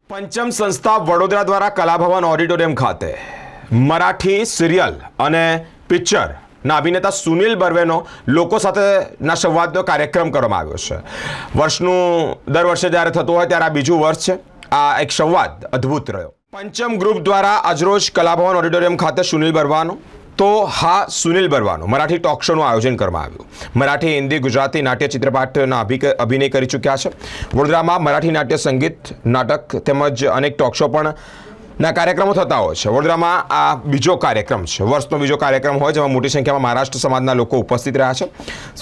પંચમ સંસ્થા વડોદરા દ્વારા કલાભવન ઓડિટોરિયમ ખાતે મરાઠી સિરિયલ અને પિક્ચરના અભિનેતા સુનિલ બર્વેનો લોકો સાથેના સંવાદનો કાર્યક્રમ કરવામાં આવ્યો છે. દર વર્ષે જ્યારે થતું હોય ત્યારે આ બીજું વર્ષ છે. આ એક સંવાદ અદ્ભુત રહ્યો. પંચમ ગ્રુપ દ્વારા આજરોજ કલાભવન ઓડિટોરિયમ ખાતે સુનિલ બરવાનો સુનિલ બરવાનો મરાઠી ટોક શોનું આયોજન કરવામાં આવ્યું. મરાઠી, હિન્દી, ગુજરાતી નાટ્ય ચિત્રપાટના અભિનય કરી ચૂક્યા છે. વડોદરામાં મરાઠી નાટ્ય, સંગીત, નાટક તેમજ અનેક ટોક શો પણ ના કાર્યક્રમો થતા હોય છે. વડોદરામાં આ બીજો કાર્યક્રમ છે, વર્ષનો બીજો કાર્યક્રમ હોય જેમાં મોટી સંખ્યામાં મહારાષ્ટ્ર સમાજના લોકો ઉપસ્થિત રહ્યા છે.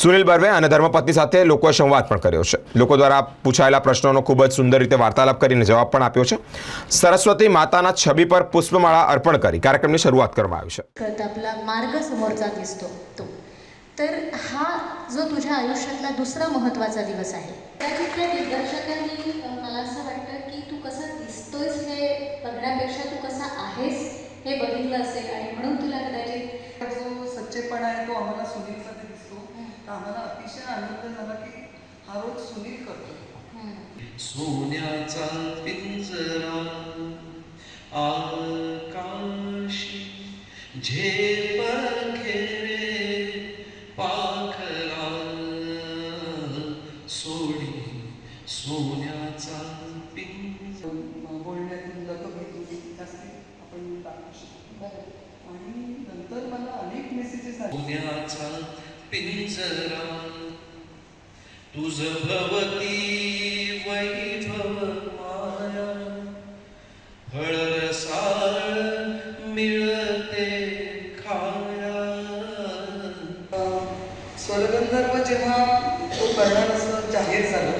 સુનિલ બર્વે અને ધર્મપત્ની સાથે લોકોએ સંવાદ પણ કર્યો છે. લોકો દ્વારા પૂછાયેલા પ્રશ્નોનો ખૂબ જ સુંદર રીતે વાર્તાલાપ કરીને જવાબ પણ આપ્યો છે. सरस्वती माताना छबी पर पुष्पमाळा अर्पण करी कार्यक्रमની શરૂઆત કરવામાં આવી છે. करता आपला मार्ग समोरचा दिसतो तो. तर हा जो तुझ्या आयुष्यातला दुसरा महत्त्वाचा दिवस आहे. त्याच्या दिग्दर्शकांनी मला असं वाटतं की तू कसा दिसतोयस हे बघण्यापेक्षा तू कसा आहेस हे बघितलं असेल आणि म्हणून तुला कदाचित जो सच्चेपणा आहे तो आम्हाला सुनीलमध्ये दिसतो. तर आम्हाला अतिशय आनंद झाला की हा रोज सुनील करतो. सोन्याचा पिंजरा आकाशी झेप खेळे पाखरा सोडी सोन्याचा पिंजरा बोलण्यातून लकबी जास्ती आपण टाकू शकतो. आणि नंतर मला अनेक मेसेजेस आले. सोन्याचा पिंजरा तुझ भवती वैभव माया हळसाळ मिळते खाया. स्वरगंधर्व जेव्हा तो करणार असं जाहीर झालं,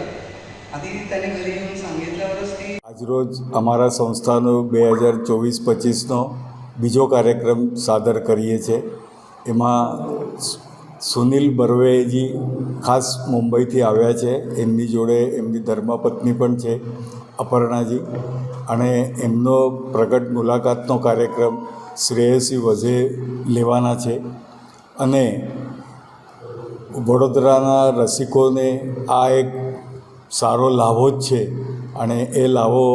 आधी त्याने घरी येऊन सांगितल्यावरच ती આજરોજ અમારા સંસ્થાનો 2024-25નો બીજો કાર્યક્રમ સાદર કરીએ છીએ. એમાં સુનિલ બર્વેજી ખાસ મુંબઈથી આવ્યા છે. એમની જોડે એમની ધર્મપત્ની પણ છે, અપર્ણાજી, અને એમનો પ્રગટ મુલાકાતનો કાર્યક્રમ શ્રેયસી વઝે લેવાના છે. અને વડોદરાના રસિકોને આ એક સારો લાભો જ છે. અને એ લાભો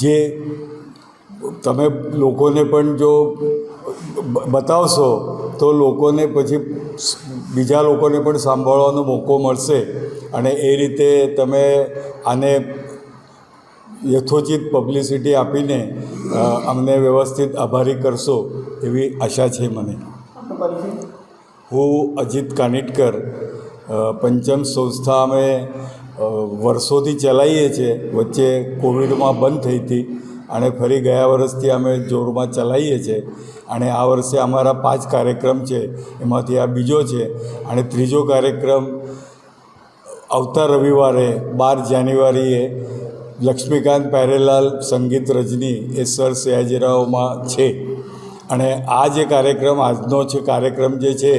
જે તમે લોકોને પણ જો બતાવશો તો લોકોને પછી બીજા લોકોને પણ સાંભળવાનો મોકો મળશે. અને એ રીતે તમે આને યથોચિત પબ્લિસિટી આપીને અમને વ્યવસ્થિત આભારી કરશો એવી આશા છે મને. હું અજીત કાનિટકર. પંચમ સંસ્થા અમે વર્ષોથી ચલાવીએ છીએ. વચ્ચે કોવિડમાં બંધ થઈ હતી અને ફરી ગયા વર્ષથી અમે જોરમાં ચલાવીએ છીએ. અને આ વર્ષે અમારા 5 કાર્યક્રમ છે, એમાંથી આ બીજો છે. અને ત્રીજો કાર્યક્રમ આવતા રવિવારે 12 જાન્યુઆરીએ લક્ષ્મીકાંત પ્યારેલાલ સંગીત રજની એ સર સયાજીરાવમાં છે. અને આ જે કાર્યક્રમ આજનો છે કાર્યક્રમ જે છે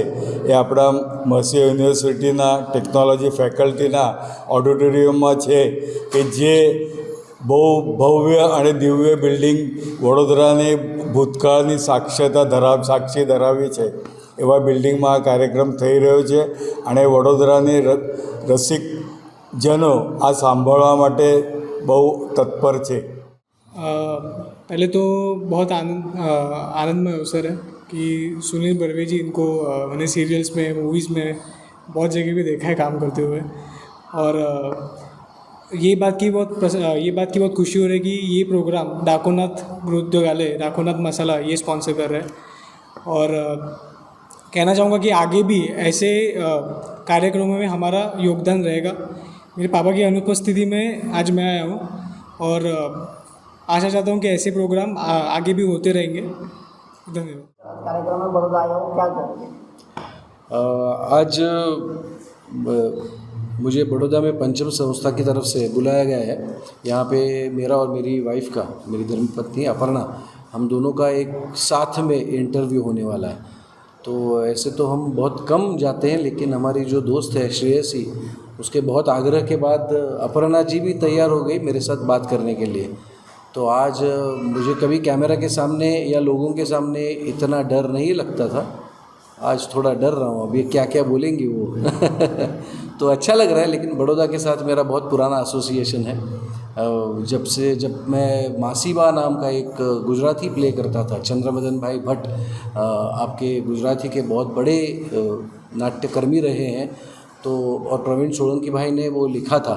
એ આપણા મર્સી યુનિવર્સિટીના ટેકનોલોજી ફેકલ્ટીના ઓડિટોરિયમમાં છે, કે જે બહુ ભવ્ય અને દિવ્ય બિલ્ડિંગ વડોદરાની ભૂતકાળની સાક્ષી ધરાવી છે એવા બિલ્ડિંગમાં આ કાર્યક્રમ થઈ રહ્યો છે. અને વડોદરાની રસિકજનો આ સાંભળવા માટે બહુ તત્પર છે. पहले तो बहुत आनंदमय अवसर है कि सुनील बर्वे जी, इनको मैंने सीरियल्स में, मूवीज़ में बहुत जगह भी देखा है काम करते हुए. और ये बात की बहुत खुशी हो रही है कि ये प्रोग्राम डाकोनाथ गृहोद्योगालय, डाकोनाथ मसाला ये स्पॉन्सर कर रहा है. और कहना चाहूँगा कि आगे भी ऐसे कार्यक्रमों में हमारा योगदान रहेगा. मेरे पापा की अनुपस्थिति में आज मैं आया हूँ और आशा चाहता हूँ कि ऐसे प्रोग्राम आगे भी होते रहेंगे. धन्यवाद. कार्यक्रम में बड़ौदा आया हूँ, क्या करोगे? आज मुझे बड़ौदा में पंचम संस्था की तरफ से बुलाया गया है. यहाँ पे मेरा और मेरी वाइफ का, मेरी धर्मपत्नी अपर्णा, हम दोनों का एक साथ में इंटरव्यू होने वाला है. तो ऐसे तो हम बहुत कम जाते हैं, लेकिन हमारी जो दोस्त है श्रेयसी, उसके बहुत आग्रह के बाद अपर्णा जी भी तैयार हो गई मेरे साथ बात करने के लिए. तो आज मुझे कभी कैमरा के सामने या लोगों के सामने इतना डर नहीं लगता था. आज थोड़ा डर रहा हूँ अभी क्या क्या बोलेंगी वो तो अच्छा लग रहा है। लेकिन बड़ौदा के साथ मेरा बहुत पुराना एसोसिएशन है। जब मैं मासीबा नाम का एक गुजराती प्ले करता था, चंद्रमदन भाई भट्ट आपके गुजराती के बहुत बड़े नाट्यकर्मी रहे हैं, तो और प्रवीण सोलंकी भाई ने वो लिखा था,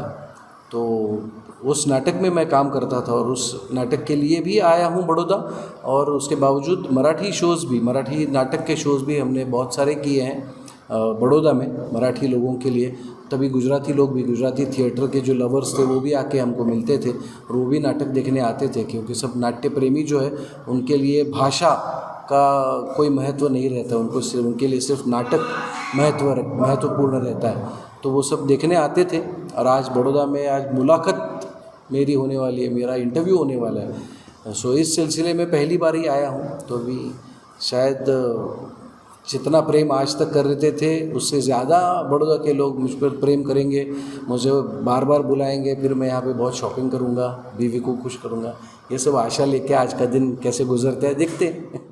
तो उस नाटक में मैं काम करता था और उस नाटक के लिए भी आया हूँ बड़ौदा। और उसके बावजूद मराठी नाटक के शोज़ भी हमने बहुत सारे किए हैं बड़ौदा में मराठी लोगों के लिए। तभी गुजराती लोग भी, गुजराती थिएटर के जो लवर्स थे वो भी आके हमको मिलते थे और वो भी नाटक देखने आते थे, क्योंकि सब नाट्य प्रेमी जो है उनके लिए भाषा का कोई महत्व नहीं रहता, उनके लिए सिर्फ नाटक महत्वपूर्ण रहता है। तो वो सब देखने आते थे। और आज बड़ौदा में आज मुलाकात मेरी होने वाली है, मेरा इंटरव्यू होने वाला है। सो इस सिलसिले में पहली बार ही आया हूँ, तो अभी शायद जितना प्रेम आज तक कर रहे थे उससे ज़्यादा बड़ौदा के लोग मुझ पर प्रेम करेंगे, मुझे बार बार बुलाएंगे, फिर मैं यहाँ पे बहुत शॉपिंग करूँगा, बीवी को खुश करूँगा। ये सब आशा लेके आज का दिन कैसे गुजरता है देखते हैं।